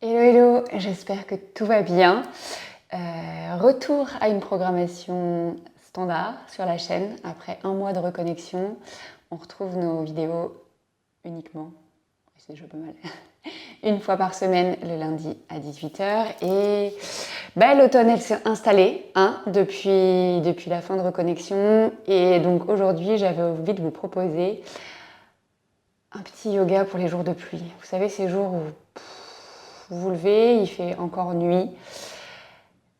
Hello hello, j'espère que tout va bien. Retour à une programmation standard sur la chaîne. Après un mois de reconnexion, on retrouve nos vidéos uniquement, c'est déjà pas mal, une fois par semaine le lundi à 18h. Et l'automne elle s'est installée depuis la fin de reconnexion. Et donc aujourd'hui j'avais envie de vous proposer un petit yoga pour les jours de pluie. Vous savez, ces jours où vous vous levez, il fait encore nuit.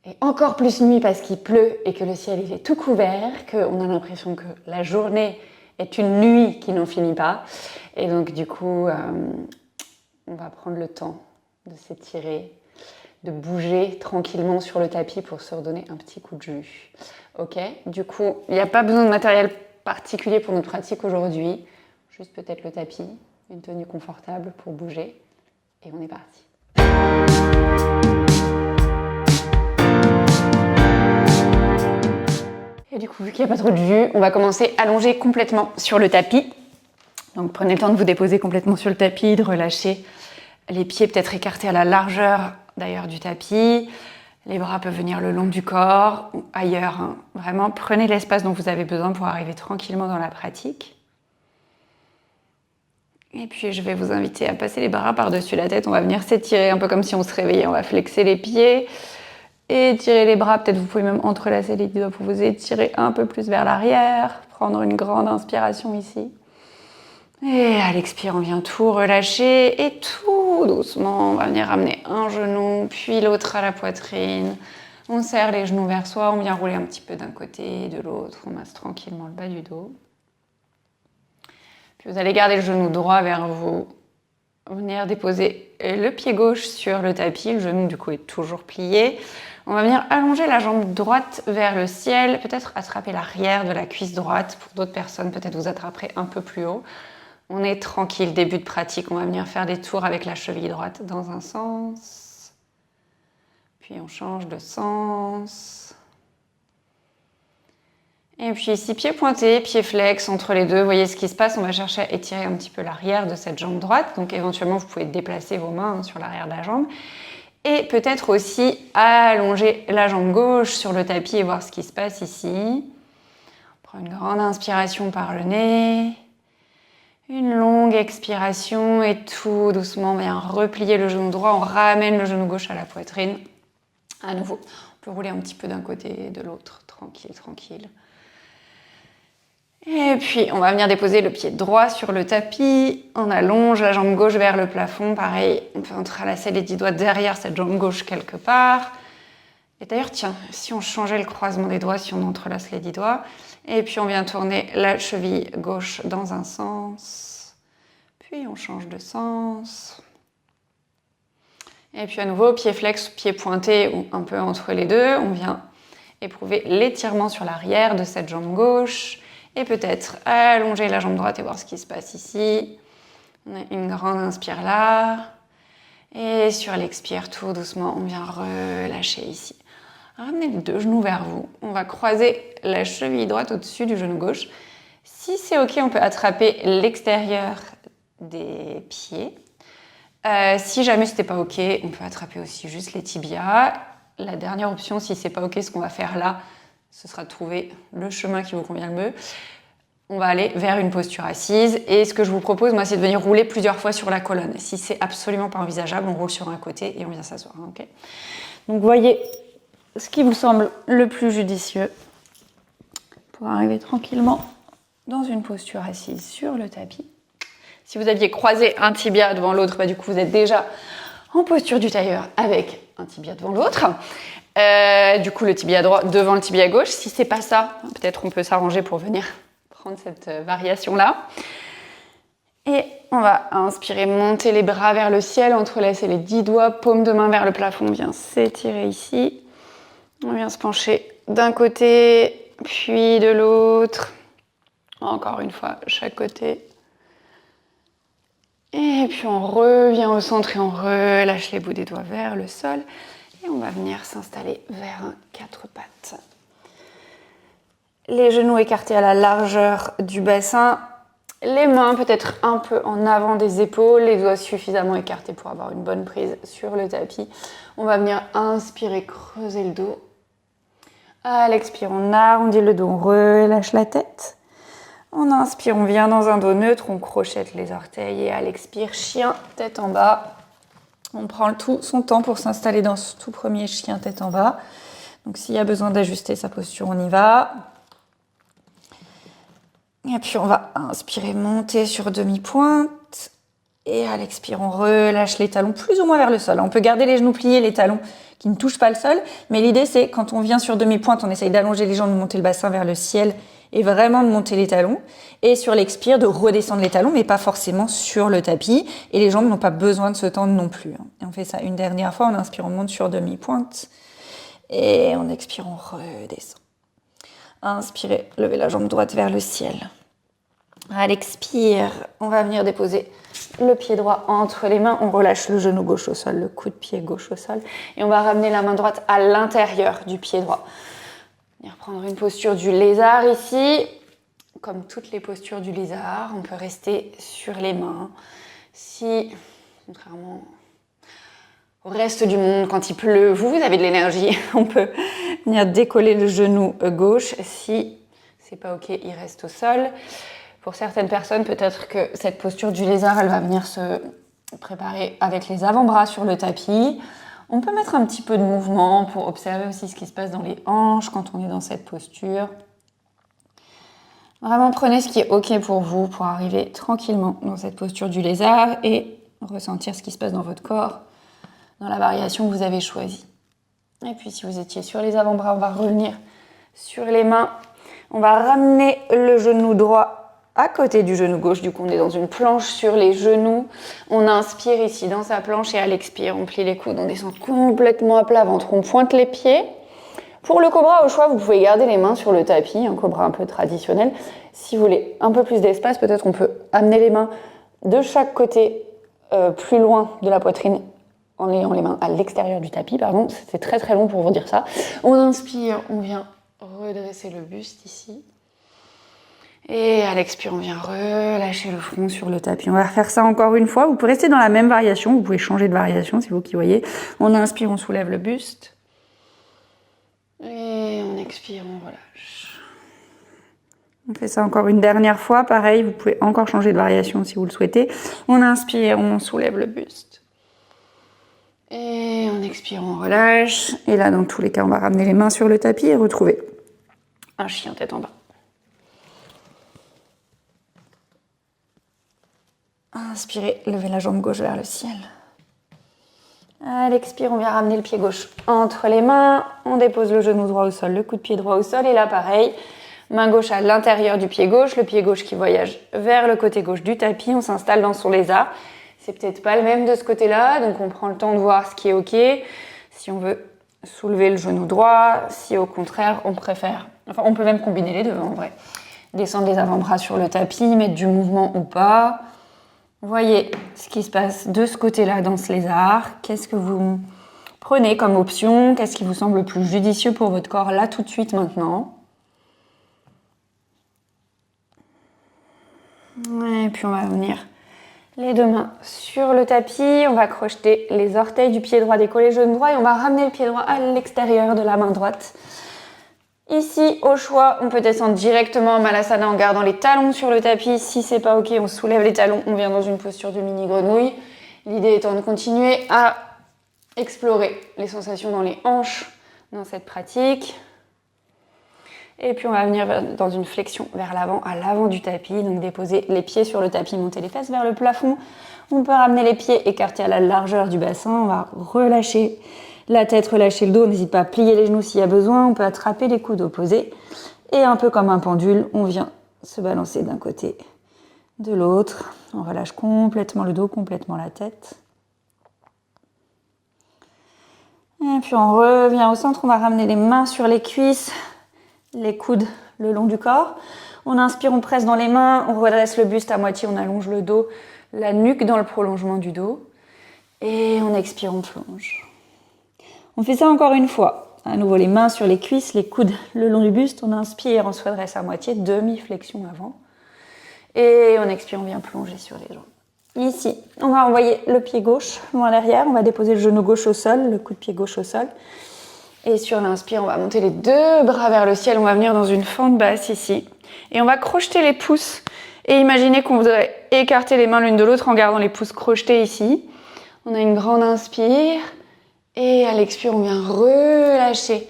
Et encore plus nuit parce qu'il pleut et que le ciel il est tout couvert, qu'on a l'impression que la journée est une nuit qui n'en finit pas. Et donc du coup, on va prendre le temps de s'étirer, de bouger tranquillement sur le tapis pour se redonner un petit coup de jus. Ok, du coup, il n'y a pas besoin de matériel particulier pour notre pratique aujourd'hui. Juste peut-être le tapis, une tenue confortable pour bouger. Et on est parti. Et du coup, vu qu'il n'y a pas trop de jus, on va commencer allongé complètement sur le tapis. Donc prenez le temps de vous déposer complètement sur le tapis, de relâcher les pieds peut-être écartés à la largeur d'ailleurs du tapis. Les bras peuvent venir le long du corps ou ailleurs. Hein. Vraiment, prenez l'espace dont vous avez besoin pour arriver tranquillement dans la pratique. Et puis je vais vous inviter à passer les bras par-dessus la tête. On va venir s'étirer un peu comme si on se réveillait. On va flexer les pieds. Et étirer les bras, peut-être vous pouvez même entrelacer les doigts pour vous étirer un peu plus vers l'arrière. Prendre une grande inspiration ici. Et à l'expire, on vient tout relâcher. Et tout doucement, on va venir ramener un genou, puis l'autre à la poitrine. On serre les genoux vers soi, on vient rouler un petit peu d'un côté et de l'autre. On masse tranquillement le bas du dos. Puis vous allez garder le genou droit vers vous. Venir déposer le pied gauche sur le tapis. Le genou, du coup, est toujours plié. On va venir allonger la jambe droite vers le ciel, peut-être attraper l'arrière de la cuisse droite. Pour d'autres personnes, peut-être vous attraperez un peu plus haut. On est tranquille, début de pratique. On va venir faire des tours avec la cheville droite dans un sens. Puis on change de sens. Et puis ici, pied pointé, pied flex entre les deux. Vous voyez ce qui se passe. On va chercher à étirer un petit peu l'arrière de cette jambe droite. Donc éventuellement, vous pouvez déplacer vos mains sur l'arrière de la jambe. Et peut-être aussi allonger la jambe gauche sur le tapis et voir ce qui se passe ici. On prend une grande inspiration par le nez. Une longue expiration et tout doucement, on vient replier le genou droit. On ramène le genou gauche à la poitrine. À nouveau, on peut rouler un petit peu d'un côté et de l'autre. Tranquille, tranquille. Et puis, on va venir déposer le pied droit sur le tapis. On allonge la jambe gauche vers le plafond. Pareil, on peut entrelacer les 10 doigts derrière cette jambe gauche quelque part. Et d'ailleurs, tiens, si on changeait le croisement des doigts, si on entrelace les 10 doigts. Et puis, on vient tourner la cheville gauche dans un sens. Puis, on change de sens. Et puis, à nouveau, pied flex, pied pointé ou un peu entre les deux. On vient éprouver l'étirement sur l'arrière de cette jambe gauche. Et peut-être allonger la jambe droite et voir ce qui se passe ici. On a une grande inspire là. Et sur l'expire, tout doucement, on vient relâcher ici. Ramenez les deux genoux vers vous. On va croiser la cheville droite au-dessus du genou gauche. Si c'est OK, on peut attraper l'extérieur des pieds. Si jamais ce n'était pas OK, on peut attraper aussi juste les tibias. La dernière option, si c'est pas OK, ce qu'on va faire là, ce sera de trouver le chemin qui vous convient le mieux. On va aller vers une posture assise. Et ce que je vous propose, moi, c'est de venir rouler plusieurs fois sur la colonne. Si c'est absolument pas envisageable, on roule sur un côté et on vient s'asseoir. Okay, donc, voyez ce qui vous semble le plus judicieux pour arriver tranquillement dans une posture assise sur le tapis. Si vous aviez croisé un tibia devant l'autre, du coup, vous êtes déjà en posture du tailleur avec un tibia devant l'autre. Du coup, le tibia droit devant le tibia gauche. Si c'est pas ça, peut-être on peut s'arranger pour venir prendre cette variation-là. Et on va inspirer, monter les bras vers le ciel, entrelacer les 10 doigts, paume de main vers le plafond. On vient s'étirer ici. On vient se pencher d'un côté, puis de l'autre. Encore une fois, chaque côté. Et puis on revient au centre et on relâche les bouts des doigts vers le sol. Et on va venir s'installer vers un 4 pattes. Les genoux écartés à la largeur du bassin. Les mains peut-être un peu en avant des épaules, les doigts suffisamment écartés pour avoir une bonne prise sur le tapis. On va venir inspirer, creuser le dos. À l'expire, on arrondit le dos, on relâche la tête. On inspire, on vient dans un dos neutre, on crochette les orteils et à l'expire, chien, tête en bas. On prend tout son temps pour s'installer dans ce tout premier chien, tête en bas. Donc s'il y a besoin d'ajuster sa posture, on y va. Et puis on va inspirer, monter sur demi-pointe. Et à l'expire, on relâche les talons plus ou moins vers le sol. On peut garder les genoux pliés, les talons qui ne touchent pas le sol. Mais l'idée, c'est quand on vient sur demi-pointe, on essaye d'allonger les jambes, de monter le bassin vers le ciel et vraiment de monter les talons. Et sur l'expire, de redescendre les talons, mais pas forcément sur le tapis. Et les jambes n'ont pas besoin de se tendre non plus. Et on fait ça une dernière fois. On inspire, on monte sur demi-pointe. Et on expire, on redescend. Inspirez, levez la jambe droite vers le ciel. À l'expire, on va venir déposer le pied droit entre les mains. On relâche le genou gauche au sol, le coup de pied gauche au sol. Et on va ramener la main droite à l'intérieur du pied droit. Venir prendre une posture du lézard ici. Comme toutes les postures du lézard, on peut rester sur les mains. Si, contrairement au reste du monde, quand il pleut, vous avez de l'énergie, on peut venir décoller le genou gauche. Si c'est pas ok, il reste au sol. Pour certaines personnes, peut-être que cette posture du lézard, elle va venir se préparer avec les avant-bras sur le tapis. On peut mettre un petit peu de mouvement pour observer aussi ce qui se passe dans les hanches quand on est dans cette posture. Vraiment, prenez ce qui est ok pour vous pour arriver tranquillement dans cette posture du lézard et ressentir ce qui se passe dans votre corps, dans la variation que vous avez choisie. Et puis, si vous étiez sur les avant-bras, on va revenir sur les mains. On va ramener le genou droit à côté du genou gauche. Du coup, on est dans une planche sur les genoux. On inspire ici dans sa planche et à l'expire, on plie les coudes. On descend complètement à plat ventre. On pointe les pieds. Pour le cobra, au choix, vous pouvez garder les mains sur le tapis, un cobra un peu traditionnel. Si vous voulez un peu plus d'espace, peut-être on peut amener les mains de chaque côté plus loin de la poitrine en ayant les mains à l'extérieur du tapis. Pardon, c'était très très long pour vous dire ça. On inspire, on vient redresser le buste ici. Et à l'expire, on vient relâcher le front sur le tapis. On va refaire ça encore une fois. Vous pouvez rester dans la même variation. Vous pouvez changer de variation, c'est vous qui voyez. On inspire, on soulève le buste. Et on expire, on relâche. On fait ça encore une dernière fois. Pareil, vous pouvez encore changer de variation si vous le souhaitez. On inspire, on soulève le buste. Et on expire, on relâche. Et là, dans tous les cas, on va ramener les mains sur le tapis et retrouver un chien tête en bas. Inspirez, levez la jambe gauche vers le ciel. À l'expire, on vient ramener le pied gauche entre les mains. On dépose le genou droit au sol, le coup de pied droit au sol. Et là, pareil, main gauche à l'intérieur du pied gauche, le pied gauche qui voyage vers le côté gauche du tapis. On s'installe dans son lézard. C'est peut-être pas le même de ce côté-là, donc on prend le temps de voir ce qui est ok. Si on veut soulever le genou droit, si au contraire, on préfère... Enfin, on peut même combiner les deux, en vrai. Descendre les avant-bras sur le tapis, mettre du mouvement ou pas... Voyez ce qui se passe de ce côté-là dans ce lézard. Qu'est-ce que vous prenez comme option? Qu'est-ce qui vous semble le plus judicieux pour votre corps là tout de suite maintenant? Et puis on va venir les deux mains sur le tapis. On va crocheter les orteils du pied droit, décoller le genou droit et on va ramener le pied droit à l'extérieur de la main droite. Ici, au choix, on peut descendre directement en Malasana en gardant les talons sur le tapis. Si c'est pas ok, on soulève les talons, on vient dans une posture de mini grenouille. L'idée étant de continuer à explorer les sensations dans les hanches dans cette pratique. Et puis on va venir dans une flexion vers l'avant, à l'avant du tapis. Donc déposer les pieds sur le tapis, monter les fesses vers le plafond. On peut ramener les pieds écartés à la largeur du bassin. On va relâcher la tête, relâcher le dos, on n'hésite pas à plier les genoux s'il y a besoin. On peut attraper les coudes opposés. Et un peu comme un pendule, on vient se balancer d'un côté, de l'autre. On relâche complètement le dos, complètement la tête. Et puis on revient au centre. On va ramener les mains sur les cuisses, les coudes le long du corps. On inspire, on presse dans les mains. On redresse le buste à moitié, on allonge le dos, la nuque dans le prolongement du dos. Et on expire, on plonge. On fait ça encore une fois. À nouveau, les mains sur les cuisses, les coudes le long du buste. On inspire, on se redresse à moitié, demi-flexion avant. Et on expire, on vient plonger sur les jambes. Ici, on va envoyer le pied gauche loin derrière. On va déposer le genou gauche au sol, le coup de pied gauche au sol. Et sur l'inspire, on va monter les deux bras vers le ciel. On va venir dans une fente basse ici. Et on va crocheter les pouces. Et imaginer qu'on voudrait écarter les mains l'une de l'autre en gardant les pouces crochetés ici. On a une grande inspire. Et à l'expire, on vient relâcher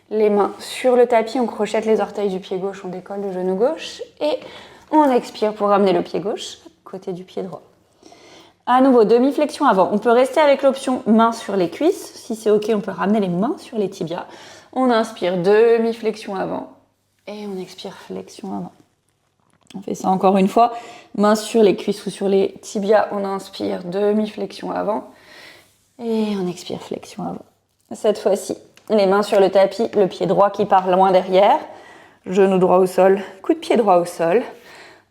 les mains sur le tapis. On crochette les orteils du pied gauche. On décolle le genou gauche. Et on expire pour ramener le pied gauche côté du pied droit. À nouveau, demi-flexion avant. On peut rester avec l'option main sur les cuisses. Si c'est OK, on peut ramener les mains sur les tibias. On inspire, demi-flexion avant. Et on expire, flexion avant. On fait ça encore une fois. Main sur les cuisses ou sur les tibias. On inspire, demi-flexion avant. Et on expire, flexion avant. Cette fois-ci, les mains sur le tapis, le pied droit qui part loin derrière. Genou droit au sol, coup de pied droit au sol.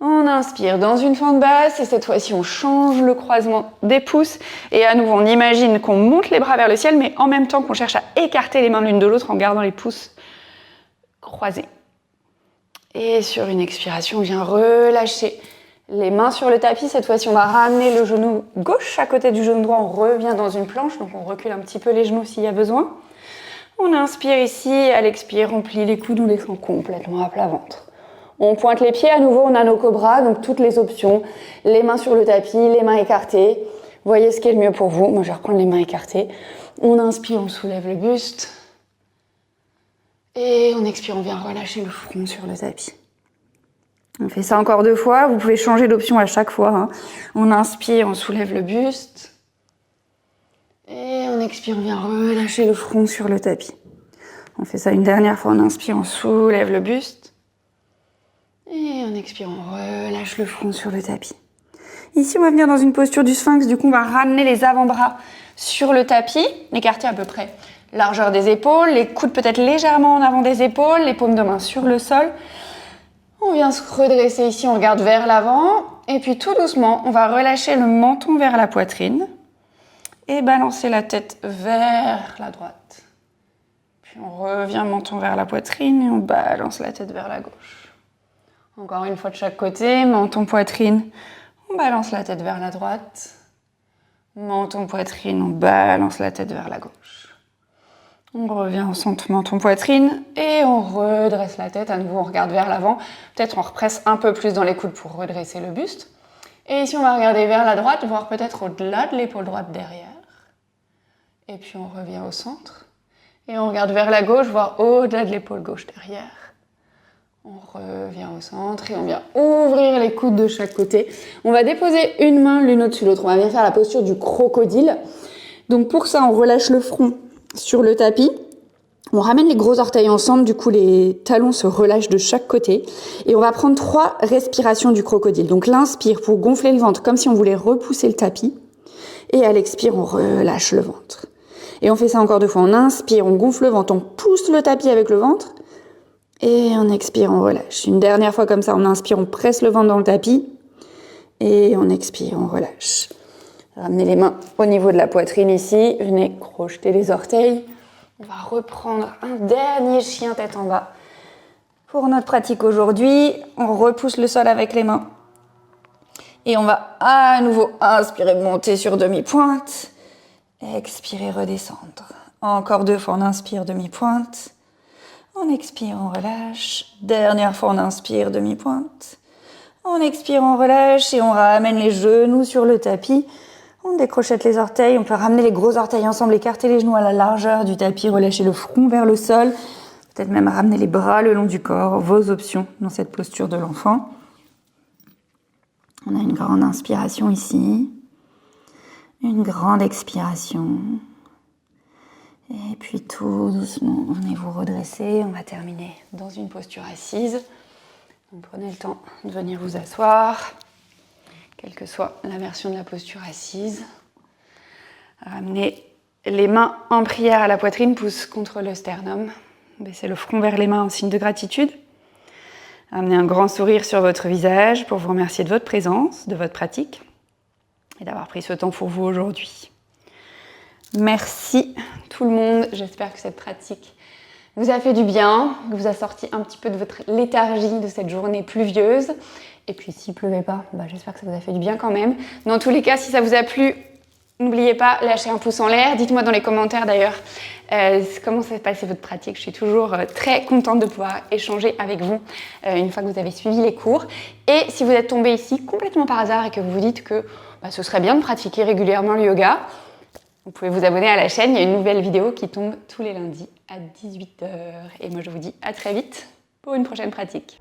On inspire dans une fente basse et cette fois-ci, on change le croisement des pouces. Et à nouveau, on imagine qu'on monte les bras vers le ciel, mais en même temps qu'on cherche à écarter les mains l'une de l'autre en gardant les pouces croisés. Et sur une expiration, on vient relâcher les mains sur le tapis. Cette fois-ci, on va ramener le genou gauche à côté du genou droit. On revient dans une planche, donc on recule un petit peu les genoux s'il y a besoin. On inspire ici, à l'expire, on plie les coudes, on descend complètement à plat ventre. On pointe les pieds, à nouveau on a nos cobras, donc toutes les options. Les mains sur le tapis, les mains écartées. Voyez ce qui est le mieux pour vous. Moi je vais reprendre les mains écartées. On inspire, on soulève le buste. Et on expire, on vient relâcher le front sur le tapis. On fait ça encore 2 fois. Vous pouvez changer d'option à chaque fois, hein. On inspire, on soulève le buste. Et on expire, on vient relâcher le front sur le tapis. On fait ça une dernière fois. On inspire, on soulève le buste. Et en expirant, on relâche le front sur le tapis. Ici, on va venir dans une posture du sphinx. Du coup, on va ramener les avant-bras sur le tapis, écarter à peu près largeur des épaules, les coudes peut-être légèrement en avant des épaules, les paumes de main sur le sol. On vient se redresser ici, on regarde vers l'avant. Et puis tout doucement, on va relâcher le menton vers la poitrine et balancer la tête vers la droite. Puis on revient menton vers la poitrine et on balance la tête vers la gauche. Encore une fois de chaque côté, menton, poitrine, on balance la tête vers la droite. Menton, poitrine, on balance la tête vers la gauche. On revient au centre, menton, poitrine, et on redresse la tête. À nouveau, on regarde vers l'avant. Peut-être on represse un peu plus dans les coudes pour redresser le buste. Et ici, on va regarder vers la droite, voire peut-être au-delà de l'épaule droite derrière. Et puis on revient au centre. Et on regarde vers la gauche, voire au-delà de l'épaule gauche derrière. On revient au centre et on vient ouvrir les coudes de chaque côté. On va déposer une main l'une au-dessus de l'autre. On va venir faire la posture du crocodile. Donc pour ça, on relâche le front sur le tapis. On ramène les gros orteils ensemble. Du coup, les talons se relâchent de chaque côté. Et on va prendre 3 respirations du crocodile. Donc l'inspire pour gonfler le ventre comme si on voulait repousser le tapis. Et à l'expire, on relâche le ventre. Et on fait ça encore 2 fois. On inspire, on gonfle le ventre, on pousse le tapis avec le ventre. Et on expire, on relâche. Une dernière fois comme ça, on inspire, on presse le ventre dans le tapis. Et on expire, on relâche. Ramenez les mains au niveau de la poitrine ici. Venez crocheter les orteils. On va reprendre un dernier chien tête en bas. Pour notre pratique aujourd'hui, on repousse le sol avec les mains. Et on va à nouveau inspirer, monter sur demi-pointe. Expirer, redescendre. Encore 2 fois, on inspire, demi-pointe. On expire, on relâche. Dernière fois, on inspire, demi-pointe. On expire, on relâche et on ramène les genoux sur le tapis. On décrochette les orteils. On peut ramener les gros orteils ensemble, écarter les genoux à la largeur du tapis, relâcher le front vers le sol. Peut-être même ramener les bras le long du corps. Vos options dans cette posture de l'enfant. On a une grande inspiration ici. Une grande expiration. Et puis tout doucement, venez vous redresser. On va terminer dans une posture assise. Donc prenez le temps de venir vous asseoir, quelle que soit la version de la posture assise. Ramenez les mains en prière à la poitrine, pouce contre le sternum. Baissez le front vers les mains en signe de gratitude. Ramenez un grand sourire sur votre visage pour vous remercier de votre présence, de votre pratique et d'avoir pris ce temps pour vous aujourd'hui. Merci tout le monde, j'espère que cette pratique vous a fait du bien, vous a sorti un petit peu de votre léthargie de cette journée pluvieuse. Et puis s'il pleuvait pas, j'espère que ça vous a fait du bien quand même. Dans tous les cas, si ça vous a plu, n'oubliez pas, lâchez un pouce en l'air. Dites-moi dans les commentaires d'ailleurs comment s'est passée votre pratique. Je suis toujours très contente de pouvoir échanger avec vous une fois que vous avez suivi les cours. Et si vous êtes tombé ici complètement par hasard et que vous vous dites que ce serait bien de pratiquer régulièrement le yoga, vous pouvez vous abonner à la chaîne. Il y a une nouvelle vidéo qui tombe tous les lundis à 18 h. Et moi je vous dis à très vite pour une prochaine pratique.